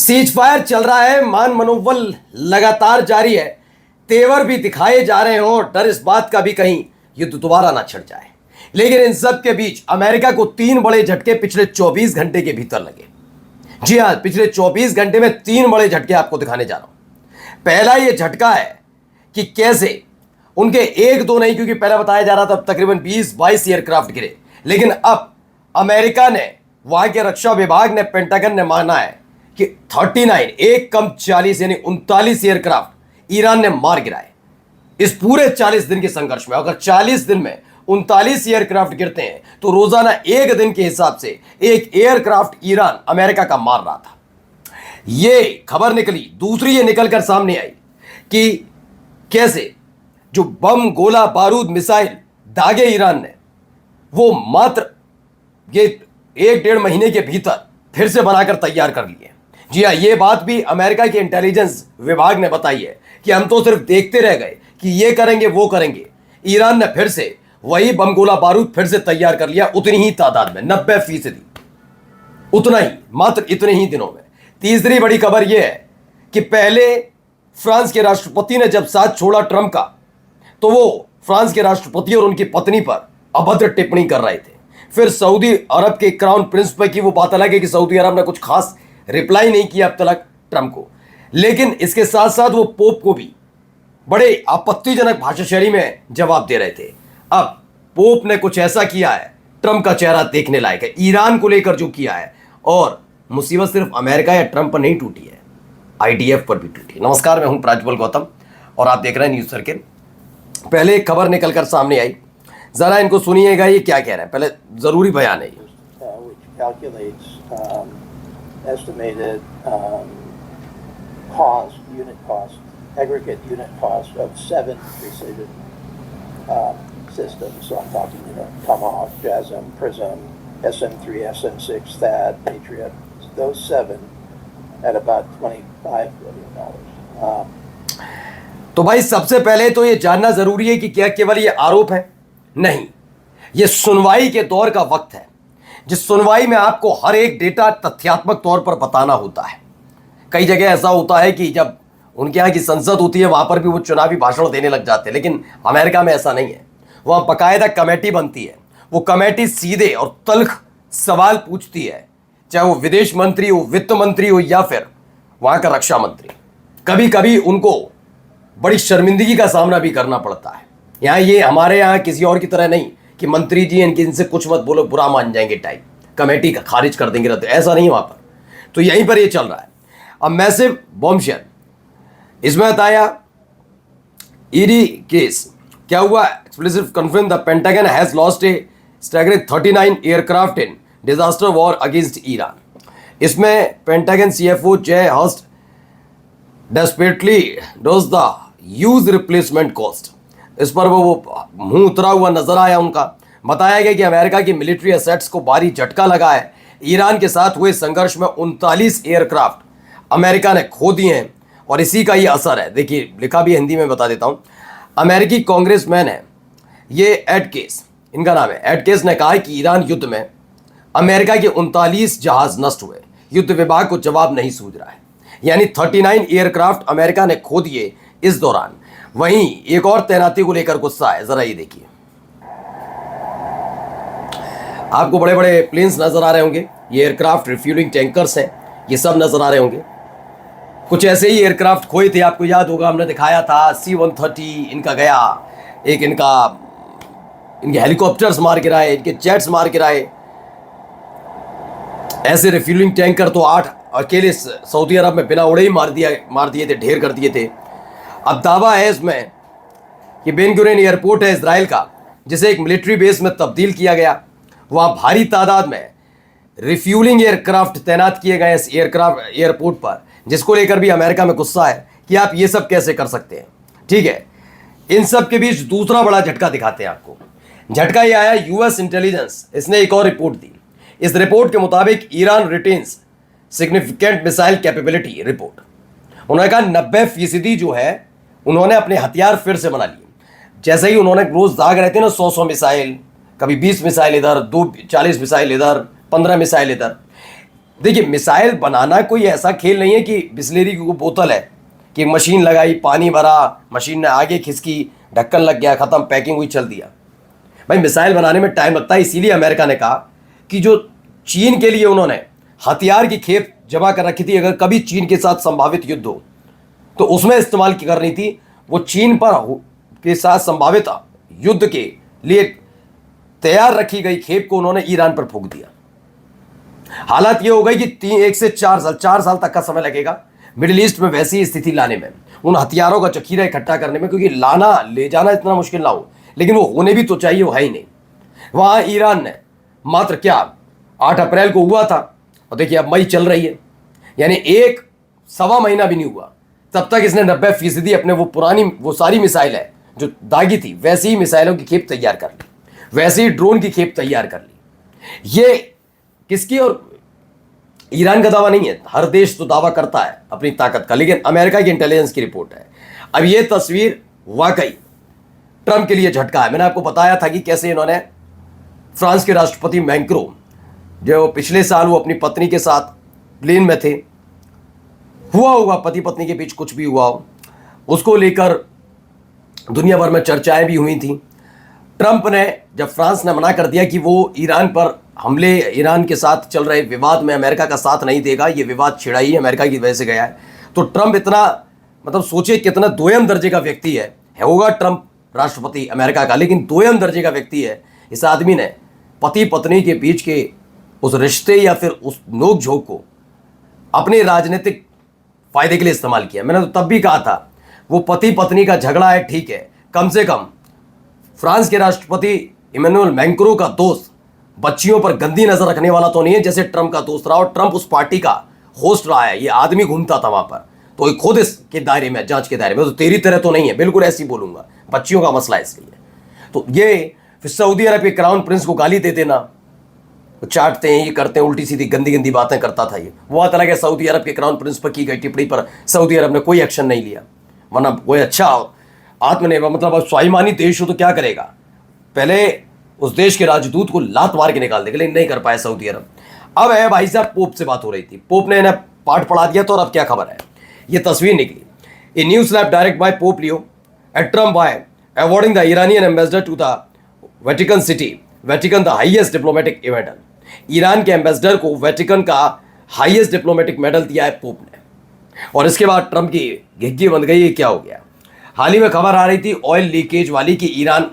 Cease fire चल रहा है, मान मनोबल लगातार जारी है, तेवर भी दिखाए जा रहे हो, डर इस बात का भी कहीं युद्ध दोबारा ना छिड़ जाए। लेकिन इन सब के बीच अमेरिका को 3 बड़े झटके पिछले 24 घंटे के भीतर लगे। जी हां, पिछले 24 घंटे में 3 बड़े झटके आपको दिखाने जा रहा हूं। पहला ये झटका है कि कैसे उनके एक दो नहीं, क्योंकि पहले बताया जा रहा था तकरीबन 20-22 एयरक्राफ्ट गिरे, लेकिन अब अमेरिका ने, वहां के रक्षा विभाग ने, पेंटागन ने माना है कि 39 एक कम 40 यानी 39 एयरक्राफ्ट ईरान ने मार गिराए इस पूरे 40 दिन के संघर्ष में। अगर 40 दिन में 39 एयरक्राफ्ट गिरते हैं तो रोजाना एक दिन के हिसाब से एक एयरक्राफ्ट ईरान अमेरिका का मार रहा था। यह खबर निकली। दूसरी ये निकलकर सामने आई कि कैसे जो बम, गोला बारूद, मिसाइल दागे ईरान ने, वो मात्र ये 1-1.5 महीने के भीतर फिर से बनाकर तैयार कर लिए। जी हाँ, ये बात भी अमेरिका के इंटेलिजेंस विभाग ने बताई है कि हम तो सिर्फ देखते रह गए कि ये करेंगे वो करेंगे। ईरान ने फिर से वही बम, गोला बारूद फिर से तैयार कर लिया, उतनी ही तादाद में, 90%, उतना ही, मात्र इतने ही दिनों में। तीसरी बड़ी खबर यह है कि पहले फ्रांस के राष्ट्रपति ने जब साथ छोड़ा ट्रंप का, तो वो फ्रांस के राष्ट्रपति और उनकी पत्नी पर अभद्र टिप्पणी कर रहे थे। फिर सऊदी अरब के क्राउन प्रिंस पे की वो बात अलग है कि सऊदी अरब ने कुछ खास रिप्लाई नहीं किया अब तक ट्रंप को, लेकिन इसके साथ साथ वो पोप को भी बड़े आपत्तिजनक भाषा शैली में जवाब दे रहे थे। अब पोप ने कुछ ऐसा किया है, ट्रंप का चेहरा देखने लायक है। ईरान को लेकर जो किया है, और मुसीबत सिर्फ अमेरिका या ट्रंप पर नहीं टूटी है, IDF पर भी टूटी। नमस्कार, मैं हूं प्रज्वल गौतम और आप देख रहे हैं न्यूज सर्किल। पहले एक खबर निकलकर सामने आई, जरा इनको सुनिएगा ये क्या कह रहे हैं। पहले जरूरी बयान है। Estimated cost, unit cost, aggregate unit cost of 7 precision systems. So I'm talking, Tomahawk, JASSM, PRISM, SM-3, SM-6, THAAD, Patriot. Those 7 at about $25 billion. तो भाई सबसे पहले तो ये जानना जरूरी है कि क्या केवल ये आरोप है? नहीं, ये सुनवाई के दौर का वक्त है, जिस सुनवाई में आपको हर एक डेटा तथ्यात्मक तौर पर बताना होता है। कई जगह ऐसा होता है कि जब उनके यहाँ की संसद होती है वहां पर भी वो चुनावी भाषण देने लग जाते हैं, लेकिन अमेरिका में ऐसा नहीं है। वहां बाकायदा कमेटी बनती है, वो कमेटी सीधे और तल्ख सवाल पूछती है, चाहे वो विदेश मंत्री हो, वित्त मंत्री हो, या फिर वहां का रक्षा मंत्री। कभी कभी उनको बड़ी शर्मिंदगी का सामना भी करना पड़ता है। यहाँ ये हमारे यहाँ किसी और की तरह नहीं कि मंत्री जी इनसे कुछ मत बोलो, बुरा मान जाएंगे टाइप, कमेटी का खारिज कर देंगे, रद्द, ऐसा नहीं वहां पर। तो यहीं पर ये चल रहा है। अब मैसिव बॉम्बशेल, इसमें बताया ईडी केस क्या हुआ। Explicit confirm the Pentagon has lost a staggering 39 aircraft in disaster war against Iran. इसमें Pentagon CFO Jay Hurst desperately dodges the huge replacement cost, इस पर वो मुंह उतरा हुआ नजर आया उनका। बताया गया कि अमेरिका की मिलिट्री एसेट्स को भारी झटका लगा है। ईरान के साथ हुए संघर्ष में 39 एयरक्राफ्ट अमेरिका ने खो दिए हैं और इसी का ये असर है। देखिए, लिखा भी हिंदी में बता देता हूँ। अमेरिकी कांग्रेसमैन है ये एड केस, इनका नाम है। एड केस ने कहा कि ईरान युद्ध में अमेरिका के 39 जहाज नष्ट हुए, युद्ध विभाग को जवाब नहीं सूझ रहा है, यानी 39 एयरक्राफ्ट अमेरिका ने खो दिए इस दौरान। वहीं एक और तैनाती को लेकर गुस्सा है, जरा ये देखिए। आपको बड़े बड़े प्लेन्स नजर आ रहे होंगे, ये एयरक्राफ्ट रिफ्यूलिंग टैंकर्स हैं, ये सब नजर आ रहे होंगे। कुछ ऐसे ही एयरक्राफ्ट खोए थे, आपको याद होगा, हमने दिखाया था। C-130 इनका गया, एक इनके हेलीकॉप्टर्स मार गिराए, इनके जेट्स मार गिराए। ऐसे रिफ्यूलिंग टैंकर तो 8 अकेले सऊदी अरब में बिना उड़े ही मार दिए थे, ढेर कर दिए थे। अब दावा है इसमें कि बेन गुरियन एयरपोर्ट है इजराइल का, जिसे एक मिलिट्री बेस में तब्दील किया गया। वहां भारी तादाद में रिफ्यूलिंग एयरक्राफ्ट तैनात किए गए इस एयरपोर्ट पर, जिसको लेकर भी अमेरिका में गुस्सा है कि आप ये सब कैसे कर सकते हैं। ठीक है, इन सब के बीच दूसरा बड़ा झटका दिखाते हैं आपको। झटका ये आया US इंटेलिजेंस, इसने एक और रिपोर्ट दी। इस रिपोर्ट के मुताबिक Iran retains significant missile capability report. उन्होंने कहा 90% जो है उन्होंने अपने हथियार फिर से बना लिए। जैसे ही उन्होंने रोज दाग रहे थे ना, 100 मिसाइल, कभी 20 मिसाइल इधर, 40 मिसाइल इधर, 15 मिसाइल इधर, देखिए, मिसाइल बनाना कोई ऐसा खेल नहीं है कि बिस्लेरी की कोई बोतल है कि मशीन लगाई, पानी भरा, मशीन ने आगे खिसकी, ढक्कन लग गया, खत्म, पैकिंग हुई, चल दिया। भाई मिसाइल बनाने में टाइम लगता है। इसीलिए अमेरिका ने कहा कि जो चीन के लिए उन्होंने हथियार की खेप जमा कर रखी थी, अगर कभी चीन के साथ संभावित युद्ध हो तो उसमें इस्तेमाल करनी थी, वो चीन के साथ संभावित युद्ध के लिए तैयार रखी गई खेप को उन्होंने ईरान पर फूंक दिया। हालात ये हो गई कि 1 से 4 साल तक का समय लगेगा मिडिल ईस्ट में वैसी स्थिति लाने में, उन हथियारों का जखीरा इकट्ठा करने में, क्योंकि लाना ले जाना इतना मुश्किल ना हो, लेकिन वो होने भी तो चाहिए, वो है ही नहीं। वहां ईरान ने मात्र क्या 8 अप्रैल को हुआ था, और देखिए अब मई चल रही है, यानी 1 सवा महीना भी नहीं हुआ, तब तक इसने 90% अपने वो सारी मिसाइल है जो दागी थी, वैसी ही मिसाइलों की खेप तैयार कर ली, वैसे ही ड्रोन की खेप तैयार कर ली। ये किसकी और ईरान का दावा नहीं है, हर देश तो दावा करता है अपनी ताकत का, लेकिन अमेरिका की इंटेलिजेंस की रिपोर्ट है। अब ये तस्वीर वाकई ट्रंप के लिए झटका है। मैंने आपको बताया था कि कैसे इन्होंने फ्रांस के राष्ट्रपति मैक्रों, जो पिछले साल वो अपनी पत्नी के साथ प्लेन में थे, हुआ होगा पति पत्नी के बीच कुछ भी हुआ हो, उसको लेकर दुनिया भर में चर्चाएं भी हुई थी। ट्रंप ने जब फ्रांस ने मना कर दिया कि वो ईरान पर हमले, ईरान के साथ चल रहे विवाद में अमेरिका का साथ नहीं देगा, ये विवाद छिड़ा ही अमेरिका की वजह से गया है, तो ट्रंप इतना, मतलब सोचिए कितना दोयम दर्जे का व्यक्ति है होगा ट्रंप राष्ट्रपति अमेरिका का, लेकिन दोयम दर्जे का व्यक्ति है। इस आदमी ने पति पत्नी के बीच के उस रिश्ते या फिर उस नोक झोंक को अपने राजनीतिक फायदे के लिए इस्तेमाल किया। मैंने तो तब भी कहा था वो पति पत्नी का झगड़ा है, ठीक है, कम से कम फ्रांस के राष्ट्रपति इमैनुअल मैक्रों का दोस्त बच्चियों पर गंदी नजर रखने वाला तो नहीं है जैसे ट्रंप का दोस्त रहा, और ट्रंप उस पार्टी का होस्ट रहा है, ये आदमी घूमता था वहां पर, तो खुद इसके दायरे में, जांच के दायरे में, तो तेरी तरह तो नहीं है, बिल्कुल ऐसे ही बोलूंगा, बच्चियों का मसला है इसलिए। तो ये फिर सऊदी अरब के क्राउन प्रिंस को गाली दे देना, वो चाटते हैं, ये करते हैं, उल्टी सीधी गंदी गंदी बातें करता था ये। वो आता लगा सऊदी अरब के क्राउन प्रिंस पर की गई टिप्पणी पर सऊदी अरब ने कोई एक्शन नहीं लिया, वरना कोई अच्छा आत्मनिर्भर, मतलब अब स्वाभिमानी देश हो तो क्या करेगा, पहले उस देश के राजदूत को लात मार के निकाल देगा, लेकिन नहीं कर पाया सऊदी अरब। अब है भाई साहब, पोप से बात हो रही थी, पोप ने इन्हें पाठ पढ़ा दिया, तो और अब क्या खबर है, ये तस्वीर निकली, a new slap direct by Pope Leo at Trump by awarding the Iranian ambassador to the Vatican City, Vatican the highest diplomatic medal. Iran के एम्बेसडर को वेटिकन का हाईएस्ट डिप्लोमेटिक मेडल दिया है पोप ने, और इसके बाद ट्रंप की घिग्गी बन गई, ये क्या हो गया। हाल ही में खबर आ रही थी ऑयल लीकेज वाली कि ईरान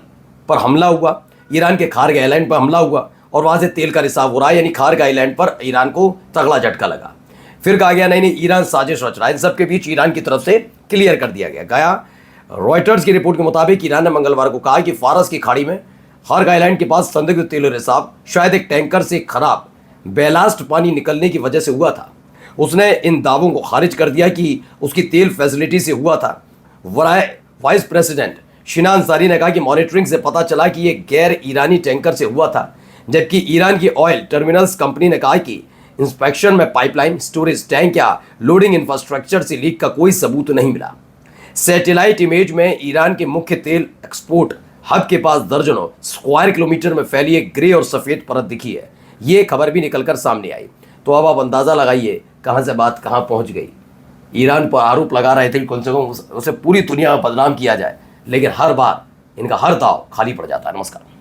पर हमला हुआ, ईरान के खार्ग आइलैंड पर हमला हुआ, और वहां से तेल का रिसाव हो रहा है, यानी खार्ग आइलैंड पर ईरान को तगड़ा झटका लगा। फिर कहा गया नहीं ईरान साजिश रच रहा है, इन सब के बीच ईरान की तरफ से क्लियर कर दिया गया। रॉयटर्स की रिपोर्ट के मुताबिक ईरान ने मंगलवार को कहा कि फारस की खाड़ी में खार्ग आइलैंड के पास संदिग्ध तेल रिसाव शायद एक टैंकर से खराब बेलास्ट पानी निकलने की वजह से हुआ था। उसने इन दावों को खारिज कर दिया कि उसकी तेल फैसिलिटी से हुआ था। वाइस प्रेसिडेंट शिना अंसारी ने कहा कि मॉनिटरिंग से पता चला कि यह गैर ईरानी टैंकर से हुआ था, जबकि ईरान की ऑयल टर्मिनल्स कंपनी ने कहा कि इंस्पेक्शन में पाइपलाइन, स्टोरेज टैंक या लोडिंग इंफ्रास्ट्रक्चर से लीक का कोई सबूत नहीं मिला। सैटेलाइट इमेज में ईरान के मुख्य तेल एक्सपोर्ट हब के पास दर्जनों स्क्वायर किलोमीटर में फैली एक ग्रे और सफेद परत दिखी है। ये खबर भी निकलकर सामने आई। तो अब आप अंदाजा लगाइए कहां से बात कहां पहुंच गई। ईरान पर आरोप लगा रहे थे कि कम से कम उसे पूरी दुनिया में बदनाम किया जाए, लेकिन हर बार इनका हर दाव खाली पड़ जाता है। नमस्कार।